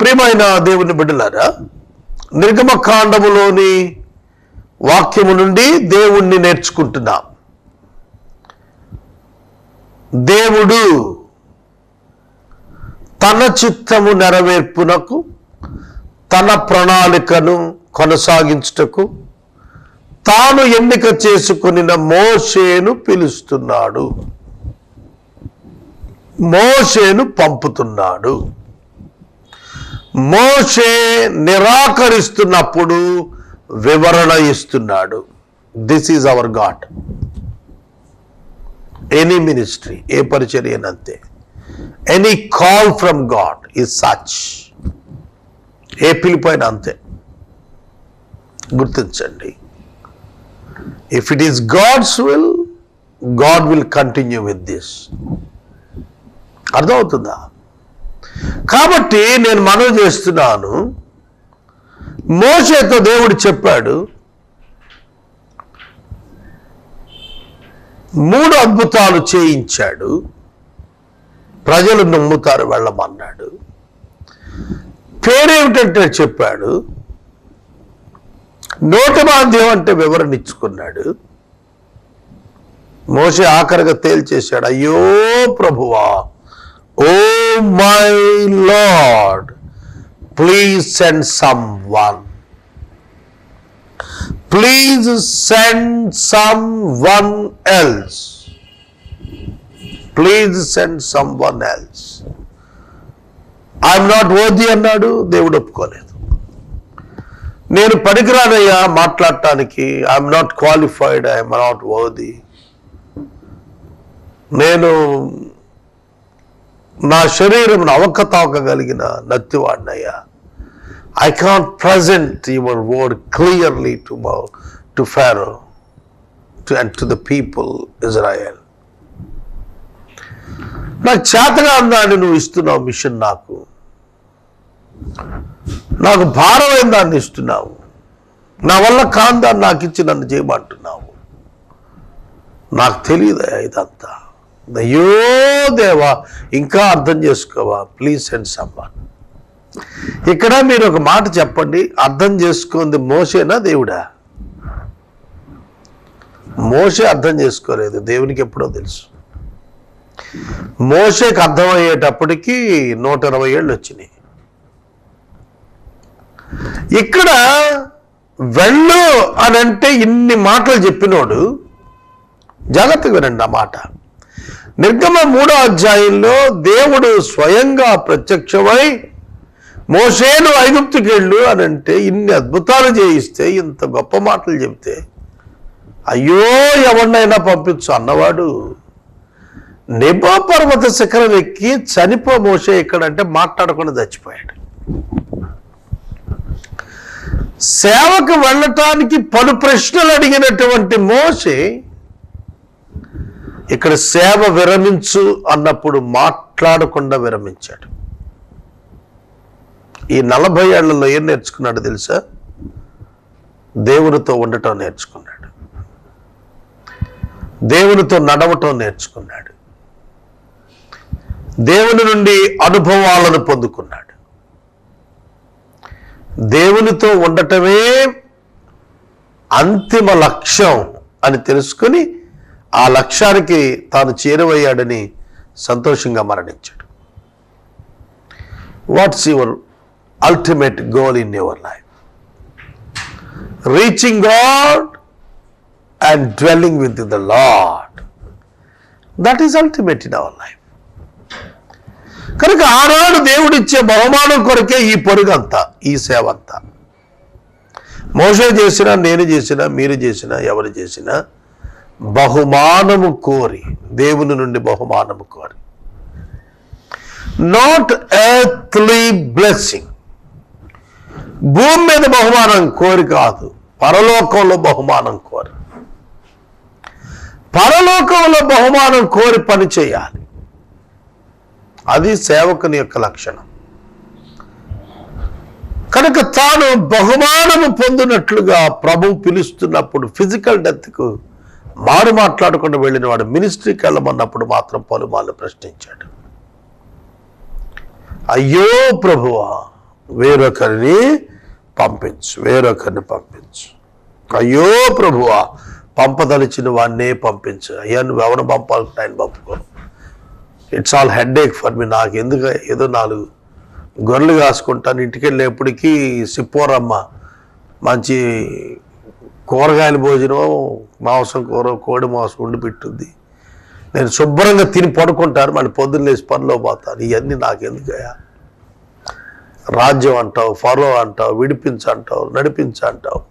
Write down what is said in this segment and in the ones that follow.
ప్రియమైన దేవుని బిడ్డలారా, నిర్గమకాండములోని వాక్యము నుండి దేవుణ్ణి నేర్చుకుంటున్నాం. దేవుడు తన చిత్తము నెరవేర్పునకు, తన ప్రణాళికను కొనసాగించుటకు తాను ఎన్నిక చేసుకొనిన మోషేను పిలుస్తున్నాడు, మోషేను పంపుతున్నాడు. మోషే నిరాకరిస్తున్నప్పుడు వివరణ ఇస్తున్నాడు. This is our God. Any ministry, ఏ పరిచర్యనంతే, any call from God is such. ఏ పిలుపైన అంతే. గుర్తించండి, if it is God's will, God will continue with this. అర్థమవుతుందా? కాబట్టి నేను మనవి చేస్తున్నాను, మోషేతో దేవుడు చెప్పాడు, 3 అద్భుతాలు చేయించాడు, ప్రజలు నమ్ముతారు వెళ్ళమన్నాడు. పేరేమిటంటే చెప్పాడు, నోటి మాంద్యం అంటే వివరణ ఇచ్చుకున్నాడు. మోషే ఆఖరిగా తేల్చేశాడు, అయ్యో ప్రభువా, oh my Lord, please send someone, please send someone else, please send someone else. I'm not worthy అన్నాడు. దేవుడు ఒప్పుకోలేదు. నేను పనికిరానయ్యా మాట్లాడటానికి, I'm not qualified, I'm not worthy, నేను నా శరీరం అవకతవకగలిగిన నత్తివాడినయ్యా, I can't present your word clearly to Pharaoh and to the people Israel. నాకు చేతగా అందాన్ని నువ్వు ఇస్తున్నావు మిషన్, నాకు భారమైన దాన్ని ఇస్తున్నావు, నా వల్ల కాందాన్ని నాకు ఇచ్చి నన్ను చేయమంటున్నావు. నాకు తెలియదా ఇదంతా? అయ్యో దేవా, ఇంకా అర్థం చేసుకోవా, ప్లీజ్ సెండ్ సమ్వన్. ఇక్కడ మీరు ఒక మాట చెప్పండి, అర్థం చేసుకుంది మోషేనా దేవుడా? మోషే అర్థం చేసుకోలేదు, దేవునికి ఎప్పుడో తెలుసు. మోషేకి అర్థమయ్యేటప్పటికీ 120 ఏళ్ళు వచ్చినాయి. ఇక్కడ వెళ్ళు అని అంటే ఇన్ని మాటలు చెప్పినోడు, జాగ్రత్తగా వినండి ఆ మాట. నిర్గమ 3వ అధ్యాయంలో దేవుడు స్వయంగా ప్రత్యక్షమై మోషేను ఐగుప్తుకి వెళ్ళు అని అంటే, ఇన్ని అద్భుతాలు చేయిస్తే, ఇంత గొప్ప మాటలు చెబితే, అయ్యో ఎవరినైనా పంపించు అన్నవాడు నెబో పర్వత శిఖరం ఎక్కి చనిపో మోషే ఎక్కడంటే మాట్లాడకుండా చచ్చిపోయాడు. సేవకు వెళ్ళటానికి పలు ప్రశ్నలు అడిగినటువంటి మోషే ఇక్కడ సేవ విరమించు అన్నప్పుడు మాట్లాడకుండా విరమించాడు. ఈ 40 ఏళ్లలో ఏం నేర్చుకున్నాడు తెలుసా? దేవునితో ఉండటం నేర్చుకున్నాడు, దేవునితో నడవటం నేర్చుకున్నాడు, దేవుని నుండి అనుభవాలను పొందుకున్నాడు. దేవునితో ఉండటమే అంతిమ లక్ష్యం అని తెలుసుకుని ఆ లక్ష్యానికి తాను చేరువయ్యాడని సంతోషంగా మరణించాడు. What's your ultimate goal in your life? Reaching God and dwelling with the lord. That is ultimate in our life. కనుక ఆనాడు దేవుడిచ్చే బహుమానం కొరకే ఈ పొరుగంతా, ఈ సేవ అంతా. మోషే చేసినా, నేను చేసినా, మీరు చేసినా, ఎవరు చేసినా బహుమానము కోరి, దేవుని నుండి బహుమానము కోరి, నాట్ ఎర్త్లీ బ్లెస్సింగ్. భూమి మీద బహుమానం కోరి కాదు, పరలోకంలో బహుమానం కోరి. పరలోకంలో బహుమానం కోరి పని చేయాలి. అది సేవకుని యొక్క లక్షణం. కనుక తాను బహుమానము పొందినట్లుగా ప్రభు పిలుస్తున్నప్పుడు ఫిజికల్ డెత్కు మారు మాట్లాడకుండా వెళ్ళిన వాడు మినిస్ట్రీకి వెళ్ళమన్నప్పుడు మాత్రం పలుమార్లు ప్రశ్నించాడు, అయ్యో ప్రభువా, వేరొకరిని పంపించు. అయ్యో ప్రభువా, పంపదలిచిన వాడినే పంపించు. అయ్యా నువ్వు ఎవరిని పంపాలంటే ఆయన పంపుకోను. It's all headache for me. నాకు ఎందుకు ఏదో 4 గొర్రెలు కాసుకుంటాను, ఇంటికి వెళ్ళేప్పటికీ సిప్పోరమ్మ మంచి కూరగాయల భోజనం, మాంసం కూర, కోడి మాంసం వండి పెట్టుద్ది, నేను శుభ్రంగా తిని పడుకుంటాను, మళ్ళీ పొద్దున్న లేచి పనిలో పోతాను. ఇవన్నీ నాకెందుకయ్యా? రాజ్యం అంటావు, ఫరో అంటావు, విడిపించంటావు, నడిపించంటావు.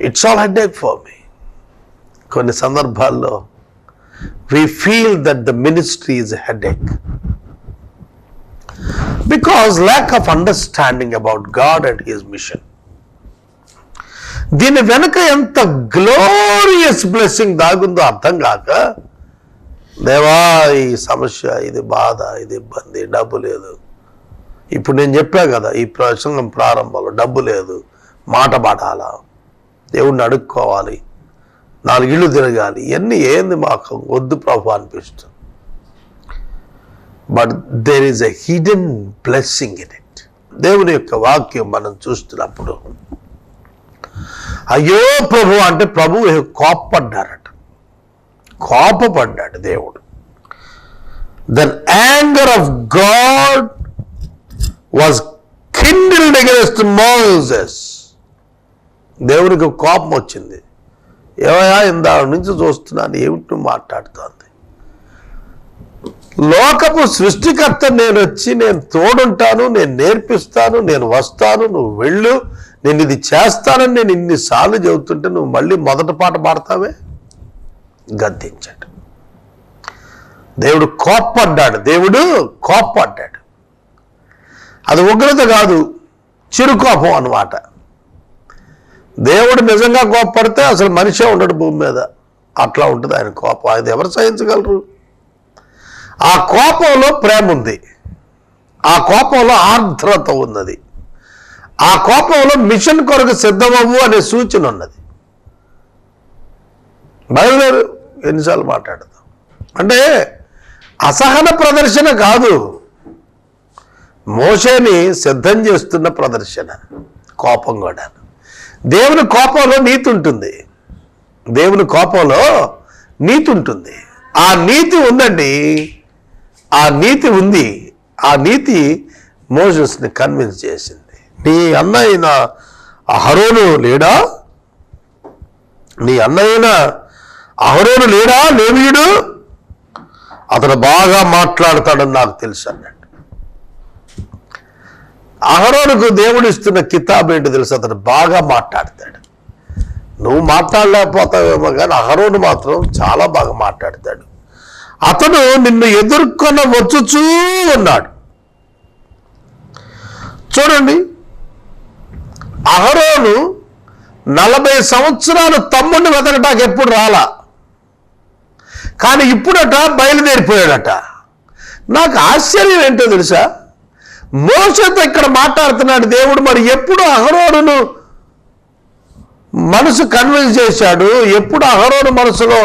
It's all headache for me. కొన్ని సందర్భాల్లో we feel that the ministry is a headache because lack of understanding about God and his mission. దీని వెనుక ఎంత గ్లోరియస్ బ్లెస్సింగ్ దాగుందో అర్థం కాక, దేవా ఈ సమస్య, ఇది బాధ, ఇది ఇబ్బంది, డబ్బు లేదు. ఇప్పుడు నేను చెప్పా కదా ఈ ప్రసంగం ప్రారంభంలో, డబ్బు లేదు, మాట పడాలా, దేవుణ్ణి అడుక్కోవాలి, 4 ఇళ్ళు తిరగాలి, ఇవన్నీ ఏంది మాకు వద్దు ప్రభు అనిపిస్తుంది. But there is a hidden blessing in it. దేవుని యొక్క వాక్యం మనం చూస్తున్నప్పుడు, అయ్యో ప్రభు అంటే ప్రభు కోపపడ్డాడు దేవుడు. Then anger of God was kindled against Moses. దేవునికి కోపం వచ్చింది. ఏమయ్యా ఇందాక నుంచి చూస్తున్నాను, ఏమిటి నువ్వు మాట్లాడుతోంది? లోకపు సృష్టికర్త నేను వచ్చి, నేను తోడుంటాను, నేను నేర్పిస్తాను, నేను వస్తాను, నువ్వు వెళ్ళు, నేను ఇది చేస్తానని నేను ఇన్నిసార్లు చెబుతుంటే నువ్వు మళ్ళీ మొదటి పాట పాడతావే? గద్దించాడు. దేవుడు కోప్పడ్డాడు. అది ఉగ్రత కాదు, చిరుకోపం అన్నమాట. దేవుడు నిజంగా కోప్పడితే అసలు మనిషే ఉండడు భూమి మీద. అట్లా ఉంటుంది ఆయన కోపం. అది ఎవరు సహించగలరు? ఆ కోపంలో ప్రేమ ఉంది, ఆ కోపంలో ఆర్ద్రత ఉన్నది, ఆ కోపంలో మిషన్ కొరకు సిద్ధమవ్వు అనే సూచన ఉన్నది. బయలుదేరు, ఎన్నిసార్లు మాట్లాడతాం అంటే అసహన ప్రదర్శన కాదు, మోషేని సిద్ధం చేస్తున్న ప్రదర్శన కోపం కూడా. దేవుని కోపంలో నీతి ఉంటుంది, ఆ నీతి ఉందండి, ఆ నీతి మోసెస్ని కన్విన్స్ చేసింది. నీ అన్నయ్య అహరోను లేడా? లేవీయుడు? అతను బాగా మాట్లాడతాడని నాకు తెలుసు అన్నాడు. అహరోనుకు దేవుడు ఇస్తున్న కితాబ్ ఏంటో తెలుసు, అతను బాగా మాట్లాడతాడు. నువ్వు మాట్లాడలేకపోతావేమో కానీ అహరోను మాత్రం చాలా బాగా మాట్లాడతాడు. అతను నిన్ను ఎదుర్కొన వచ్చుచూ ఉన్నాడు. చూడండి, అహరోను 40 సంవత్సరాలు తమ్ముడిని వెతకటానికి ఎప్పుడు రాలా, కానీ ఇప్పుడట బయలుదేరిపోయాడట. నాకు ఆశ్చర్యం ఏంటో తెలుసా, మోషేతో ఇక్కడ మాట్లాడుతున్నాడు దేవుడు. మరి ఎప్పుడు అహరోనును మనసు కన్విన్స్ చేశాడు? ఎప్పుడు అహరోను మనసులో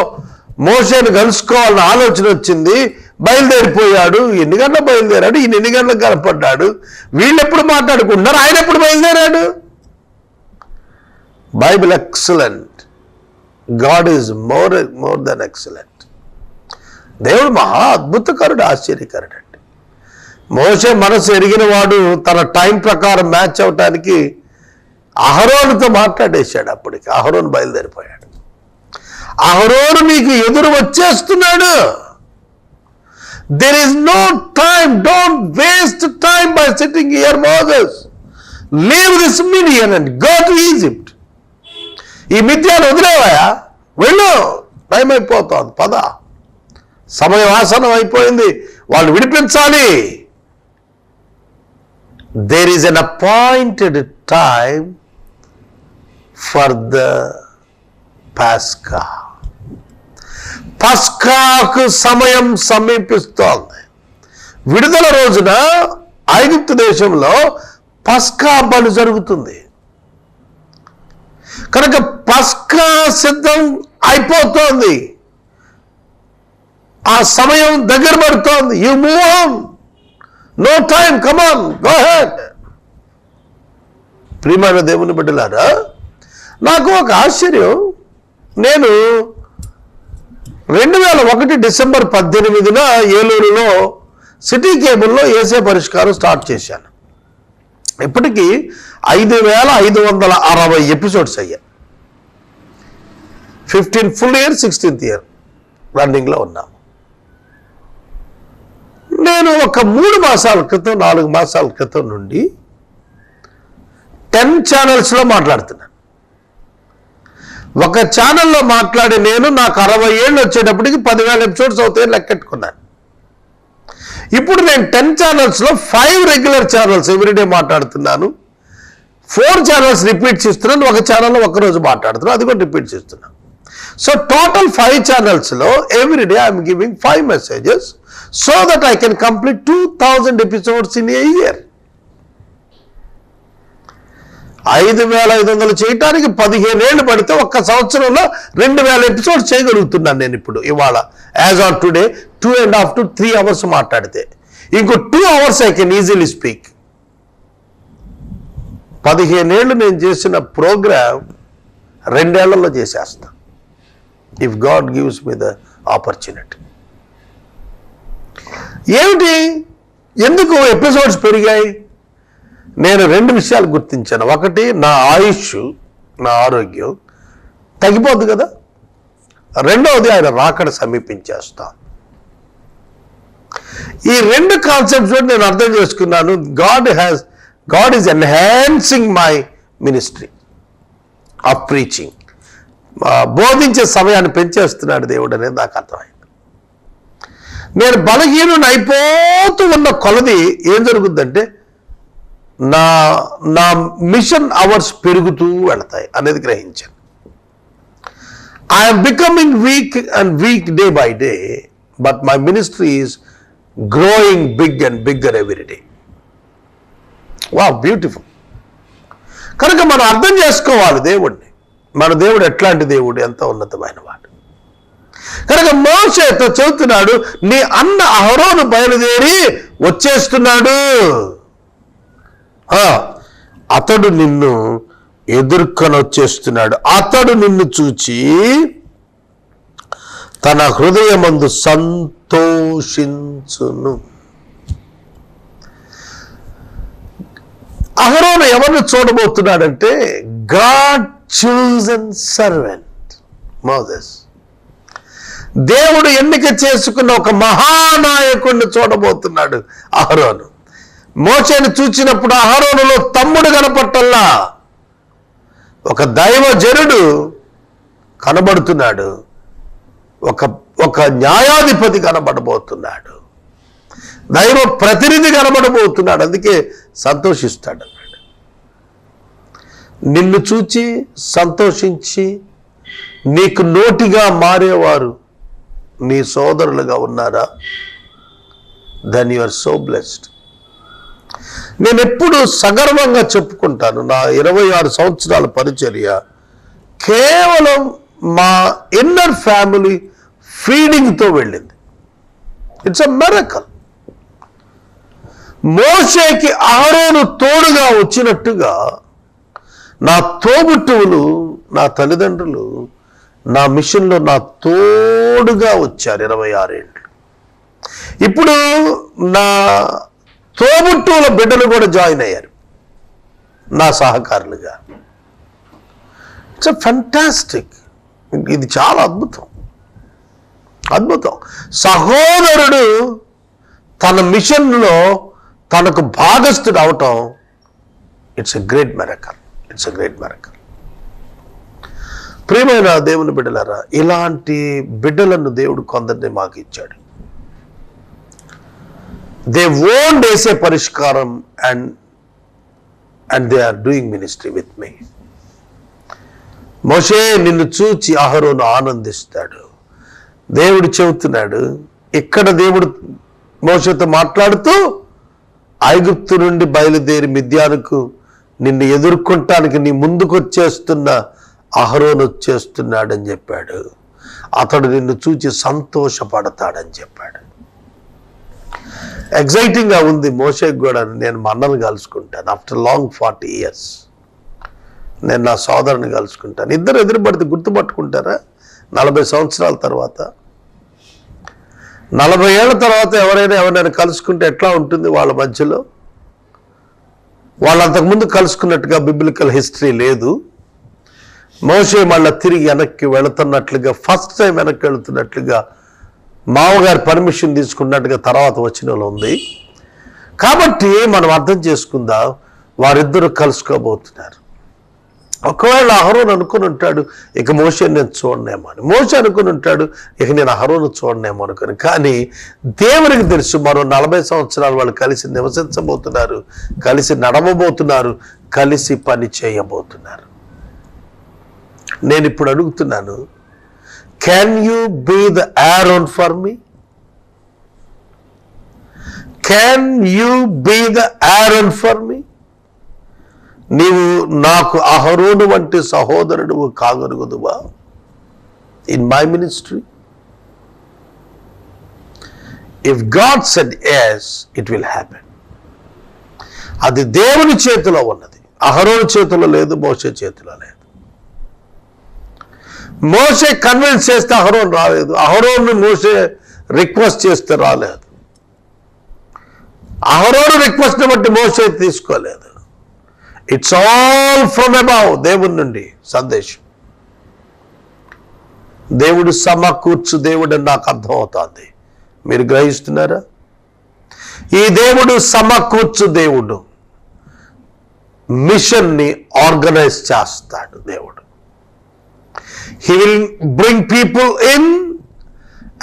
మోషేను కలుసుకోవాలని ఆలోచన వచ్చింది? బయలుదేరిపోయాడు. ఎన్ని గంటలకు బయలుదేరాడు? ఈయన ఎన్ని గంటలకు కనపడ్డాడు? వీళ్ళు ఎప్పుడు మాట్లాడుకుంటున్నారు? ఆయన ఎప్పుడు బయలుదేరాడు? Bible excellent. God is more than excellent. దేవుడు మహా అద్భుతకరుడు, ఆశ్చర్యకరుడు. మోషే మనసు ఎరిగిన వాడు తన టైం ప్రకారం మ్యాచ్ అవటానికి అహరోనుతో మాట్లాడేశాడు. అప్పటికి అహరోను బయలుదేరిపోయాడు. అహరోను మీకు ఎదురు వచ్చేస్తున్నాడు. There is no time. Don't waste time by sitting here, Moses. Leave this Midian and go to Egypt. ఈ మిద్యాను వదిలేవాయా? వెళ్ళు, టైం అయిపోతుంది, పద, సమయం ఆసనం అయిపోయింది, వాళ్ళు విడిపించాలి. There is an appointed time for the Pascha. పస్కాకు సమయం సమీపిస్తోంది. విడుదల రోజున ఐగుప్తు దేశంలో పస్కా బలి జరుగుతుంది కనుక పస్కా సిద్ధం అయిపోతోంది. ఆ సమయం దగ్గర పడుతోంది. You move on, no time, come on, go ahead. ప్రియమైన దేవుని బిడ్డలారా, నాకు ఒక ఆశ్చర్యం. నేను 2001 డిసెంబర్ 18న ఏలూరులో సిటీ కేబుల్లో ఏసే పరిష్కారం స్టార్ట్ చేశాను. ఇప్పటికీ 5560 ఎపిసోడ్స్ అయ్యాయి. 15 ఫుల్ ఇయర్, 16th ఇయర్ రన్నింగ్లో ఉన్నాము. నేను ఒక 3 మాసాల క్రితం, 4 మాసాల క్రితం నుండి 10 ఛానల్స్లో మాట్లాడుతున్నాను. ఒక ఛానల్లో మాట్లాడి నాకు 60 ఏళ్ళు వచ్చేటప్పటికి 10,000 ఎపిసోడ్స్ అవుతాయని లెక్కెట్టుకున్నాను. ఇప్పుడు నేను 10 ఛానల్స్లో 5 రెగ్యులర్ ఛానల్స్ ఎవ్రీడే మాట్లాడుతున్నాను. 4 ఛానల్స్ రిపీట్స్ ఇస్తున్నాను. ఒక ఛానల్లో ఒక్కరోజు మాట్లాడుతున్నాను, అది కూడా రిపీట్స్ ఇస్తున్నాను. సో టోటల్ 5 ఛానల్స్లో everyday I'm giving 5 messages so that I can complete 2000 episodes in a year. 5,500 చేయటానికి 15 ఏళ్ళు పడితే ఒక్క సంవత్సరంలో 2,000 ఎపిసోడ్స్ చేయగలుగుతున్నాను నేను ఇప్పుడు. ఇవాళ as on today 2.5 to 3 hours మాట్లాడితే ఇంకో 2 hours I can easily speak. 15 ఏళ్ళు నేను చేసిన ప్రోగ్రామ్ 2 ఏళ్లలో చేసేస్తా, if God gives me the opportunity. ఏమిటి, ఎందుకు ఎపిసోడ్స్ పెరిగాయి? నేను 2 విషయాలు గుర్తించాను. ఒకటి, నా ఆయుష్, నా ఆరోగ్యం తగ్గిపోద్దు కదా. రెండవది, ఆయన రాకడ సమీపించేస్తా. ఈ 2 కాన్సెప్ట్స్ నేను అర్థం చేసుకున్నాను. God is enhancing my ministry of preaching. బోధించే సమయాన్ని పెంచేస్తున్నాడు దేవుడు అనేది నాకు అర్థమైంది. నేను బలహీనుని అయిపోతూ ఉన్న కొలది ఏం జరుగుతుందంటే నా మిషన్ అవర్స్ పెరుగుతూ వెళతాయి అనేది గ్రహించాను. I'm becoming weak day by day, but my ministry is growing big and bigger every day. Wow, beautiful. కనుక మనం అర్థం చేసుకోవాలి దేవుడిని. మన దేవుడు ఎట్లాంటి దేవుడు, ఎంత ఉన్నతమైన వాడు. కనుక మోషేతో చెబుతున్నాడు, నీ అన్న అహరోను బయలుదేరి వచ్చేస్తున్నాడు, అతడు నిన్ను ఎదుర్కొని వచ్చేస్తున్నాడు. అతడు నిన్ను చూచి తన హృదయమందు సంతోషించును. అహరోను ఎవరిని చూడబోతున్నాడంటే గాడ్ చూజన్ సర్వెంట్ మోసెస్. దేవుడు ఎన్నిక చేసుకున్న ఒక మహానాయకుడిని చూడబోతున్నాడు అహరోను. మోషేను చూచినప్పుడు అహరోనులో తమ్ముడు కనపట్టల్లా, ఒక దైవజనుడు కనబడుతున్నాడు, ఒక న్యాయాధిపతి కనబడబోతున్నాడు, దైవ ప్రతినిధి కనబడబోతున్నాడు. అందుకే సంతోషిస్తాడు అన్నాడు. నిన్ను చూచి సంతోషించి నీకు నోటిగా మారేవారు నీ సోదరులుగా ఉన్నారా? Then you are so blessed. నేను ఎప్పుడు సగర్వంగా చెప్పుకుంటాను, నా 26 సంవత్సరాల పరిచర్య కేవలం మా ఇన్నర్ ఫ్యామిలీ ఫీడింగ్తో వెళ్ళింది. It's a miracle. మోషేకి అహరోను తోడుగా వచ్చినట్టుగా నా తోబుట్టువులు, నా తల్లిదండ్రులు నా మిషన్లో నా తోడుగా వచ్చారు 26 ఏళ్ళు. ఇప్పుడు నా తోబుట్టువుల బిడ్డలు కూడా జాయిన్ అయ్యారు నా సహకారులుగా. It's fantastic. ఇది చాలా అద్భుతం. సహోదరుడు తన మిషన్లో తనకు భాగస్థుడు అవటం, ఇట్స్ ఎ గ్రేట్ మిరకల్. ప్రియమైన దేవుని బిడ్డలారా, ఇలాంటి బిడ్డలను దేవుడు కొందరిని మాకు ఇచ్చాడు. దే ఓన్ వేసే పరిష్కారం and they are doing ministry with me. మోషే నిన్ను చూచి అహరోను ఆనందిస్తాడు. దేవుడు చెబుతున్నాడు, ఇక్కడ దేవుడు మోషేతో మాట్లాడుతూ ఐగుప్తు నుండి బయలుదేరి మిద్యానుకు నిన్ను ఎదుర్కొంటానికి నీ ముందుకు వచ్చేస్తున్న అహరోను వచ్చేస్తున్నాడని చెప్పాడు. అతడు నిన్ను చూచి సంతోషపడతాడని చెప్పాడు. ఎగ్జైటింగ్గా ఉంది మోషేకి కూడా. నేను మా అన్నను కలుసుకుంటాను ఆఫ్టర్ లాంగ్ 40 years. నేను నా సోదరుని కలుసుకుంటాను. ఇద్దరు ఎదురుపడితే గుర్తుపట్టుకుంటారా? 40 సంవత్సరాల తర్వాత, 40 ఏళ్ళ తర్వాత ఎవరైనా కలుసుకుంటే ఎట్లా ఉంటుంది వాళ్ళ మధ్యలో? వాళ్ళు అంతకుముందు కలుసుకున్నట్టుగా బిబ్లికల్ హిస్టరీ లేదు. మోషే మళ్ళీ తిరిగి వెనక్కి వెళుతున్నట్లుగా, ఫస్ట్ టైం వెనక్కి వెళుతున్నట్లుగా, మామగారి పర్మిషన్ తీసుకున్నట్టుగా తర్వాత వచనంలో ఉంది. కాబట్టి మనం అర్థం చేసుకుందాం, వారిద్దరూ కలుసుకోబోతున్నారు. ఒకవేళ అహరోను అనుకుని ఉంటాడు ఇక మోషే నేను చూడనేమో అని, మోషే అనుకుని ఉంటాడు ఇక నేను అహరోను చూడనేమో అనుకుని. కానీ దేవునికి తెలుసు మరో 40 సంవత్సరాలు వాళ్ళు కలిసి నివసించబోతున్నారు, కలిసి నడవబోతున్నారు, కలిసి పని చేయబోతున్నారు. నేను ఇప్పుడు అడుగుతున్నాను, can you be the Aaron for me? Can you be the Aaron for me? నీవు నాకు అహరోను వంటి సహోదరుడు కాగలుగుదువా in my ministry? If God said yes, it will happen. అది దేవుని చేతిలో ఉన్నది, అహరోను చేతిలో లేదు, మోషే చేతిలో లేదు. మోషే కన్విన్స్ చేస్తే అహరోను రాలేదు, అహరోను మోషే రిక్వెస్ట్ చేస్తే రాలేదు, అహరోను రిక్వెస్ట్ బట్టి మోషే తీసుకోలేదు. ఇట్స్ ఆల్ ఫ్రమ్ అబౌవ్, దేవుడి నుండి సందేశం. దేవుడు సమకూర్చు దేవుడు అని నాకు అర్థమవుతుంది. మీరు గ్రహిస్తున్నారా? ఈ దేవుడు సమకూర్చు దేవుడు, మిషన్ని ఆర్గనైజ్ చేస్తాడు దేవుడు. He will bring people in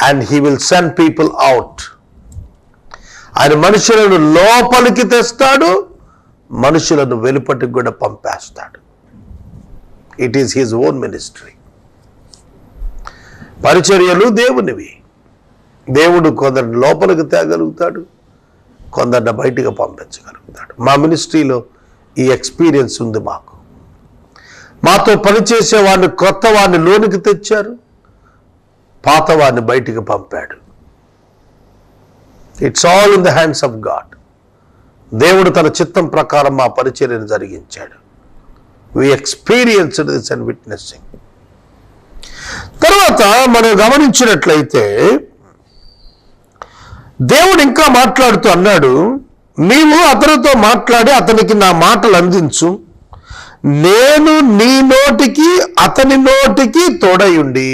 and he will send people out. ఆయన మనుషులను లోపలికి తెస్తాడు, మనుషులను వెలుపటికి కూడా పంపేస్తాడు. It is his own ministry. పరిచర్యలు దేవునివి. దేవుడు కొందరిని లోపలికి తేగలుగుతాడు, కొందరిని బయటికి పంపించగలుగుతాడు. మా మినిస్ట్రీలో ఈ ఎక్స్పీరియన్స్ ఉంది. మాతో పనిచేసే వాడిని, కొత్త వాడిని లోనికి తెచ్చారు, పాత వాడిని బయటికి పంపాడు. It's all in the hands of God. దేవుడు తన చిత్తం ప్రకారం మా పరిచర్యను జరిగించాడు. వి ఎక్స్పీరియన్స్డ్ దిస్ అండ్ విట్నెస్సింగ్. తర్వాత మనం గమనించినట్లయితే దేవుడు ఇంకా మాట్లాడుతూ అన్నాడు, నీవు అతనితో మాట్లాడి అతనికి నా మాటలు అందించు, నేను నీ నోటికి అతని నోటికి తోడయుండి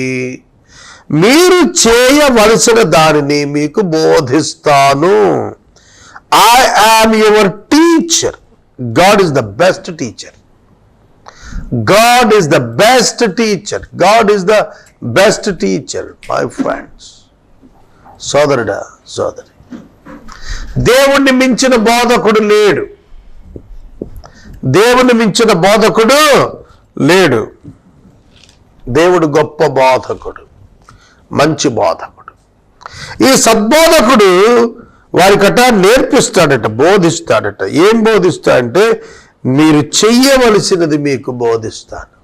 మీరు చేయవలసిన దానిని మీకు బోధిస్తాను. I am your teacher. God is the best teacher. God is the best teacher. God is the best teacher, my friends. సోదరుడా, సోదరి, దేవుణ్ణి మించిన బోధకుడు లేడు. దేవుని మించిన బోధకుడు లేడు. దేవుడు గొప్ప బోధకుడు, మంచి బోధకుడు. ఈ సద్బోధకుడు వారికట నేర్పిస్తాడట, బోధిస్తాడట. ఏం బోధిస్తాడంటే, మీరు చెయ్యవలసినది మీకు బోధిస్తాను.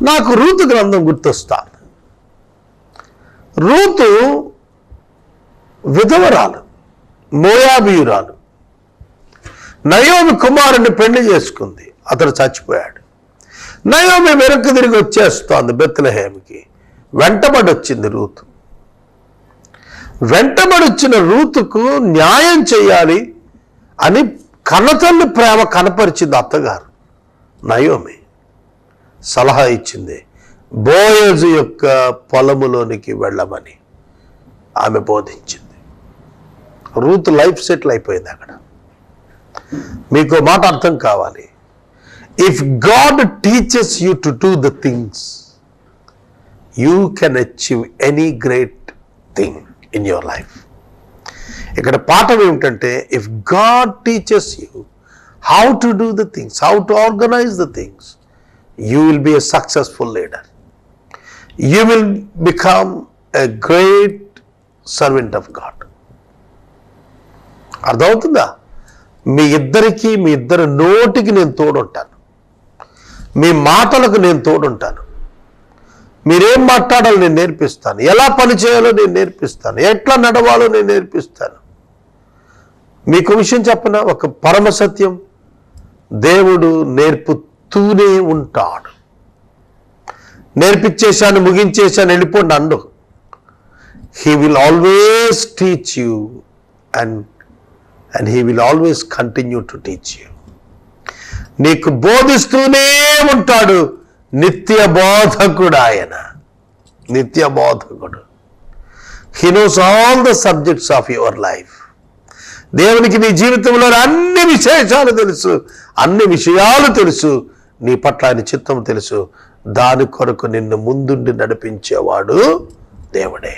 నాకు రూతు గ్రంథం గుర్తొస్తాను. రూతు విధవరాలు, మోయాబీయురాలు. నయోమి కుమారుని పెళ్లి చేసుకుంది, అతడు చచ్చిపోయాడు. నయోమి వెనక్కి తిరిగి వచ్చేస్తోంది బెత్లెహేముకి. వెంటబడి వచ్చింది రూతు. వెంటబడి వచ్చిన రూతుకు న్యాయం చేయాలి అని కన్నతల్లి ప్రేమ కనపరిచింది అత్తగారు. నయోమి సలహా ఇచ్చింది, బోయజు యొక్క పొలములోనికి వెళ్ళమని ఆమె బోధించింది. రూతు లైఫ్ సెటిల్ అయిపోయింది అక్కడ. మీకు మాట అర్థం కావాలి. If God teaches you to do the things, you can achieve any great thing in your life. ఇక్కడ పాఠం ఏమిటంటే, if God teaches you how to do the things, how to organise the things, you will be a successful leader. You will become a great servant of God. అర్థమవుతుందా? మీ ఇద్దరి నోటికి నేను తోడుంటాను, మీ మాటలకు నేను తోడుంటాను. మీరేం మాట్లాడాలో నేను నేర్పిస్తాను, ఎలా పని చేయాలో నేను నేర్పిస్తాను, ఎట్లా నడవాలో నేను నేర్పిస్తాను. మీకు విషయం చెప్పనా, ఒక పరమ సత్యం. దేవుడు నేర్పుతూనే ఉంటాడు. నేర్పించేశాను, ముగించేశాను, వెళ్ళిపోండి and. He will always teach you and he will always continue to teach you. నీకు బోధిస్తూనే ఉంటాడు. నిత్య బోధకుడు ఆయన, నిత్య బోధకుడు. He knows all the subjects of your life. దేవునికి నీ జీవితంలో అన్ని విశేషాలు తెలుసు, అన్ని విషయాలు తెలుసు, నీ పట్ల ఆయన చిత్తం తెలుసు. దాని కొరకు నిన్ను ముందుండి నడిపించేవాడు దేవుడే.